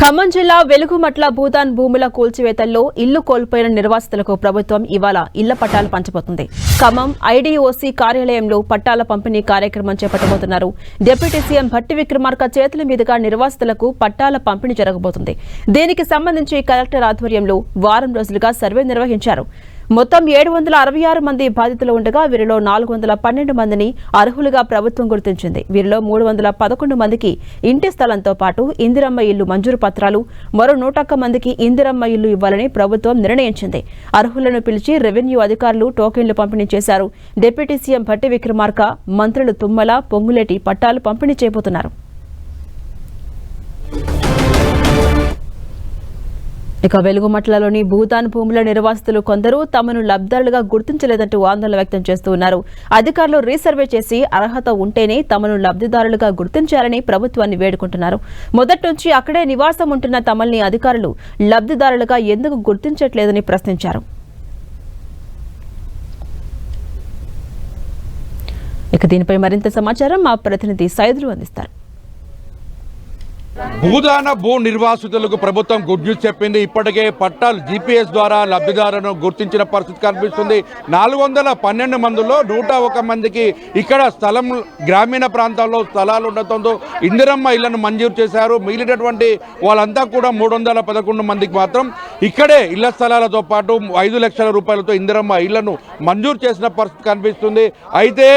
ఖమ్మం జిల్లా వెలుగుమట్ల భూదాన్ భూముల కూల్చివేతల్లో ఇల్లు కోల్పోయిన నిర్వాసితులకు ప్రభుత్వం ఇవాళ ఇళ్ల పట్టాలు పంచబోతుంది. ఖమ్మం ఐడీఓసీ కార్యాలయంలో పట్టాల పంపిణీ కార్యక్రమం చేపట్టబోతున్నారు. డిప్యూటీ సీఎం భట్టి విక్రమార్క చేతుల మీదుగా నిర్వాసితులకు పట్టాల పంపిణీ జరగబోతుంది. దీనికి సంబంధించి కలెక్టర్ ఆధ్వర్యంలో వారం రోజులుగా సర్వే నిర్వహించారు. మొత్తం 766 మంది బాధితులు ఉండగా వీరిలో 412 మందిని అర్హులుగా ప్రభుత్వం గుర్తించింది. వీరిలో 311 మందికి ఇంటి స్థలంతో పాటు ఇందిరమ్మ ఇల్లు మంజూరు పత్రాలు, మరో 101 మందికి ఇందిరమ్మ ఇల్లు ఇవ్వాలని ప్రభుత్వం నిర్ణయించింది. అర్హులను పిలిచి రెవెన్యూ అధికారులు టోకెన్లు పంపిణీ చేశారు. డిప్యూటీ సీఎం భట్టి విక్రమార్క, మంత్రులు తుమ్మల, పొంగులేటి పట్టాలు పంపిణీ చేయబోతున్నారు. ఇక వెలుగుమట్లలోని భూదాన్ భూముల నిర్వాసితులు కొందరు తమను లబ్ధిదారులుగా గుర్తించలేదంటూ ఆందోళన వ్యక్తం చేస్తూ ఉన్నారు. అధికారులు రీసర్వే చేసి అర్హత ఉంటేనే తమను లబ్ధిదారులుగా గుర్తించాలని ప్రభుత్వాన్ని వేడుకుంటున్నారు. మొదటి నుంచి అక్కడే నివాసం ఉంటున్న తమల్ని అధికారులు లబ్ధిదారులుగా ఎందుకు గుర్తించట్లేదని ప్రశ్నించారు. ఇక దీనిపై మరింత సమాచారం మా ప్రతినిధి సైదులు అందిస్తారు. భూదాన భూ నిర్వాసితులకు ప్రభుత్వం గుడ్ న్యూస్ చెప్పింది. ఇప్పటికే పట్టాలు జీపీఎస్ ద్వారా లబ్ధిదారులను గుర్తించిన పరిస్థితి కనిపిస్తుంది. 412 మందిలో 101 మందికి ఇక్కడ స్థలం గ్రామీణ ప్రాంతాల్లో స్థలాలు ఉండటంతో ఇందిరమ్మ ఇళ్లను మంజూరు చేశారు. మిగిలినటువంటి వాళ్ళంతా కూడా 311 మందికి మాత్రం ఇక్కడే ఇళ్ల స్థలాలతో పాటు 5 లక్షల రూపాయలతో ఇందిరమ్మ ఇళ్లను మంజూరు చేసిన పరిస్థితి కనిపిస్తుంది. అయితే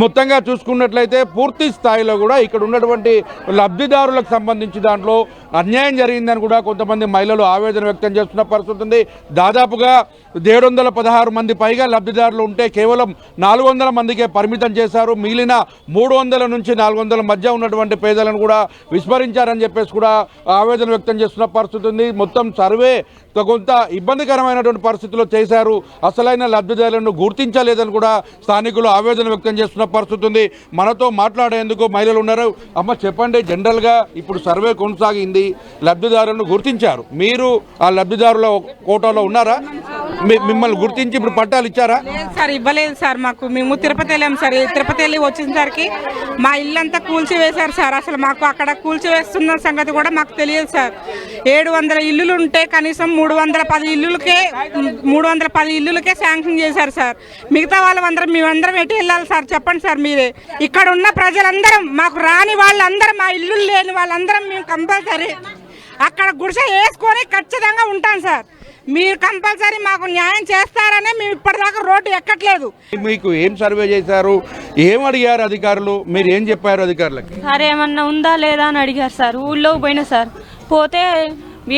మొత్తంగా చూసుకున్నట్లయితే పూర్తి స్థాయిలో కూడా ఇక్కడ ఉన్నటువంటి లబ్ధిదారులకు సంబంధించి దాంట్లో అన్యాయం జరిగిందని కూడా కొంతమంది మహిళలు ఆవేదన వ్యక్తం చేస్తున్న పరిస్థితి ఉంది. దాదాపుగా 716 మంది పైగా లబ్ధిదారులు ఉంటే కేవలం 400 మందికే పరిమితం చేశారు. మిగిలిన 300 నుంచి 400 మధ్య ఉన్నటువంటి పేదలను కూడా విస్మరించారని చెప్పేసి కూడా ఆవేదన వ్యక్తం చేస్తున్న పరిస్థితి ఉంది. మొత్తం సర్వే కొంత ఇబ్బందికరమైనటువంటి పరిస్థితుల్లో చేశారు. అసలైన లబ్ధిదారులను గుర్తించలేదని కూడా స్థానికులు ఆవేదన వ్యక్తం చేస్తున్న పరిస్థితి ఉంది. మనతో మాట్లాడేందుకు మహిళలు ఉన్నారు. అమ్మ చెప్పండి, జనరల్గా ఇప్పుడు సర్వే కొనసాగింది, లబ్ధిదారులను గుర్తించారు, మీరు ఆ లబ్ధిదారుల కోటాలో ఉన్నారా? మిమ్మల్ని గుర్తించి ఇప్పుడు పట్టాలు ఇచ్చారా? సార్ ఇవ్వలేదు సార్. మేము తిరుపతి వెళ్ళాం సార్. తిరుపతి వెళ్ళి వచ్చేసరికి మా ఇల్లంతా కూల్చివేశారు సార్. అసలు మాకు అక్కడ కూల్చివేస్తున్న సంగతి కూడా మాకు తెలియదు సార్. 700 ఇల్లులు ఉంటే కనీసం 310 ఇల్లులకే శాంక్షన్ చేశారు సార్. మిగతా వాళ్ళందరం మేమందరం ఎటు వెళ్ళాలి సార్? చెప్పండి సార్ మీరే. ఇక్కడ ఉన్న ప్రజలందరం, మాకు రాని వాళ్ళందరం, మా ఇల్లు లేని వాళ్ళందరం మేము కంపల్సరీ అక్కడ గుడిసె వేసుకొని ఖచ్చితంగా ఉంటాం సార్. మీరు కంపల్సరీ మాకు న్యాయం చేస్తారనే మేము ఇప్పటిదాకా రోడ్డు ఎక్కట్లేదు. మీకు ఏం సర్వే చేశారు, ఏం అడిగారు అధికారులు, మీరు ఏం చెప్పారు అధికారులకి? సార్ ఏమన్నా ఉందా లేదా అని అడిగారు సార్. ఊళ్ళోకి పోయినా సార్, పోతే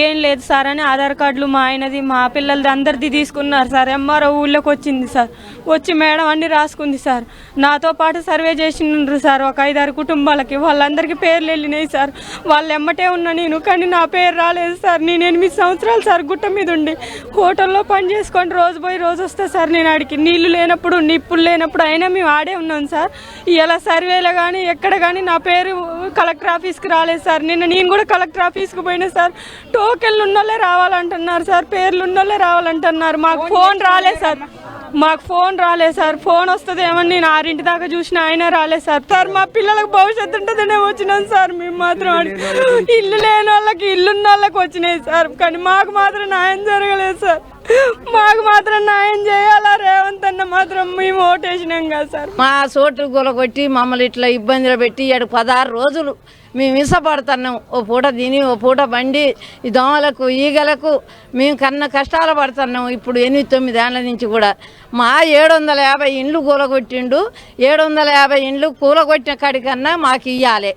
ఏం లేదు సార్ అని ఆధార్ కార్డులు మా ఆయనది మా పిల్లలది అందరిది తీసుకున్నారు సార్. ఎంఆర్ఓ ఊళ్ళోకి వచ్చింది సార్. వచ్చి మేడం అన్ని రాసుకుంది సార్. నాతో పాటు సర్వే చేసిండ్రు సార్ ఒక 5-6 కుటుంబాలకి. వాళ్ళందరికీ పేర్లు వెళ్ళినాయి సార్. వాళ్ళు ఎమ్మటే ఉన్నా నేను, కానీ నా పేరు రాలేదు సార్. నేను 8 సంవత్సరాలు సార్ గుట్ట మీద ఉండి హోటల్లో పని చేసుకొని రోజు పోయి రోజు వస్తా సార్. నేను ఆడికి నీళ్లు లేనప్పుడు, నిప్పులు లేనప్పుడు అయినా మేము ఆడే ఉన్నాం సార్. ఇలా సర్వేలో కానీ ఎక్కడ కానీ నా పేరు కలెక్టర్ ఆఫీస్కి రాలేదు సార్. నేను కూడా కలెక్టర్ ఆఫీస్కి పోయినా సార్. టోకెన్లు ఉన్నోళ్ళే రావాలంటున్నారు సార్, పేర్లు ఉన్నోళ్ళే రావాలంటున్నారు. మాకు ఫోన్ రాలేదు సార్. ఫోన్ వస్తుంది ఏమని నేను 6 దాకా చూసిన, ఆయన రాలేదు సార్. మా పిల్లలకు భవిష్యత్తు ఉంటుందనే వచ్చినాం సార్. మేము మాత్రం ఇల్లు లేని వాళ్ళకి, ఇల్లున్న వాళ్ళకి వచ్చినాయి సార్. కానీ మాకు మాత్రం న్యాయం జరగలేదు సార్. మాకు మాత్రం న్యాయం చేయాలా? రేవంత్ అన్న మాత్రం మేము ఓటేసినాం కదా సార్. మా చోటు గొలగొట్టి మమ్మల్ని ఇట్లా ఇబ్బందులు పెట్టి 16 రోజులు మేము ఇసపడుతున్నాం. ఓ పూట తిని, ఓ పూట బండి, ఈ దోమలకు, ఈగలకు మేము కన్నా కష్టాలు పడుతున్నాం. ఇప్పుడు 8-9 ఏళ్ల నుంచి కూడా మా 750 ఇండ్లు కూలగొట్టిండు. 750 ఇండ్లు కూలగొట్టిన కాడికన్నా మాకు ఇవ్వాలి.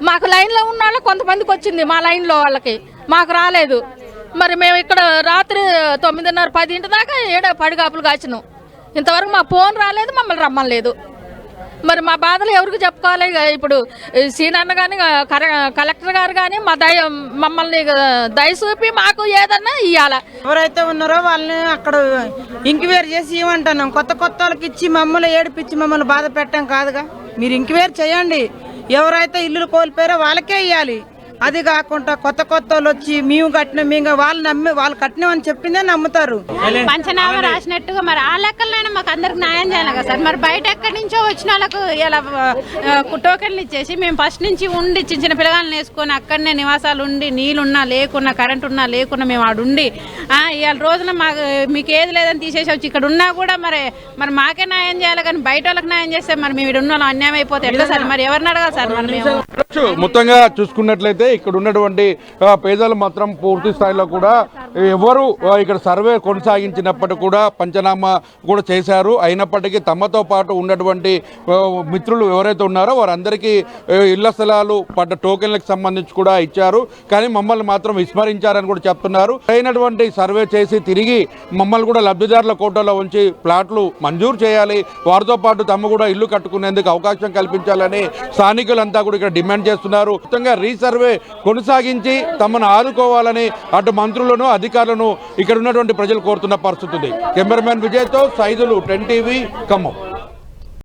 మాకు లైన్లో ఉన్న వాళ్ళకి కొంతమందికి వచ్చింది, మా లైన్లో వాళ్ళకి మాకు రాలేదు. మరి మేము ఇక్కడ రాత్రి 9:30-10 దాకా పడిగాపులు కాచినాం. ఇంతవరకు మా ఫోన్ రాలేదు, మమ్మల్ని రమ్మలేదు. మరి మా బాధలు ఎవరికి చెప్పుకోవాలి? ఇప్పుడు సీనన్న కానీ కలెక్టర్ గారు కానీ మమ్మల్ని దయ చూపి మాకు ఏదన్నా ఇవ్వాలి. ఎవరైతే ఉన్నారో వాళ్ళని అక్కడ ఇంక్వైరీ చేసి ఇవ్వమంటున్నాం. కొత్త వాళ్ళకి ఇచ్చి మమ్మల్ని ఏడిపించి మమ్మల్ని బాధ పెట్టడం కాదుగా. మీరు ఇంక్వైరీ చేయండి. ఎవరైతే ఇల్లులు కోల్పోయారో వాళ్ళకే ఇవ్వాలి. అది కాకుండా కొత్త వాళ్ళు వచ్చి మేము కట్టినాం మేము వాళ్ళు కట్టినామని చెప్పిందే నమ్ముతారు. పంచనామా రాసినట్టుగా మరి ఆ లెక్కలైనా మాకు అందరికి న్యాయం చేయాలి కదా సార్. మరి బయట ఎక్కడి నుంచో వచ్చిన వాళ్ళకు ఇలా టోకెన్లు ఇచ్చేసి మేము ఫస్ట్ నుంచి ఉండి చిన్న పిల్లగాళ్ళని వేసుకొని అక్కడనే నివాసాలు ఉండి నీళ్ళున్నా లేకున్నా కరెంట్ ఉన్నా లేకున్నా మేము ఆడుండి ఇవాళ రోజున మీకు ఏది లేదని తీసేసి వచ్చి ఇక్కడ ఉన్నా కూడా మరి మాకే న్యాయం చేయాలి కానీ బయట వాళ్ళకి న్యాయం చేస్తే మరి మేము ఇక్కడ ఉన్న వాళ్ళం అన్యాయం అయిపోతే ఎట్లా సార్? మరి ఎవరిని అడగాలి సార్? మరి మేము మొత్తంగా చూసుకున్నట్లయితే ఇక్కడ ఉన్నటువంటి పేదలు మాత్రం పూర్తి స్థాయిలో కూడా ఎవరు ఇక్కడ సర్వే కొనసాగించినప్పటికీ కూడా పంచనామా కూడా చేశారు. అయినప్పటికీ తమతో పాటు ఉన్నటువంటి మిత్రులు ఎవరైతే ఉన్నారో వారందరికీ ఇళ్ల స్థలాలు పడ్డ టోకెన్లకు సంబంధించి కూడా ఇచ్చారు. కానీ మమ్మల్ని మాత్రం విస్మరించారని కూడా చెప్తున్నారు. అయినటువంటి సర్వే చేసి తిరిగి మమ్మల్ని కూడా లబ్ధిదారుల కోటాలో ఉంచి ప్లాట్లు మంజూరు చేయాలి, వారితో పాటు తమ కూడా ఇల్లు కట్టుకునేందుకు అవకాశం కల్పించాలని స్థానికులంతా కూడా ఇక్కడ డిమాండ్ చేస్తున్నారు. మొత్తంగా రీసర్వే కొనసాగించి తమను ఆదుకోవాలని అటు మంత్రులను అధికారులను ఇక్కడ ఉన్నటువంటి ప్రజలు కోరుతున్న పరిస్థితి ఉంది. కెమెరామెన్ విజయ్తో సైదులు 10 టీవీ ఖమ్మం.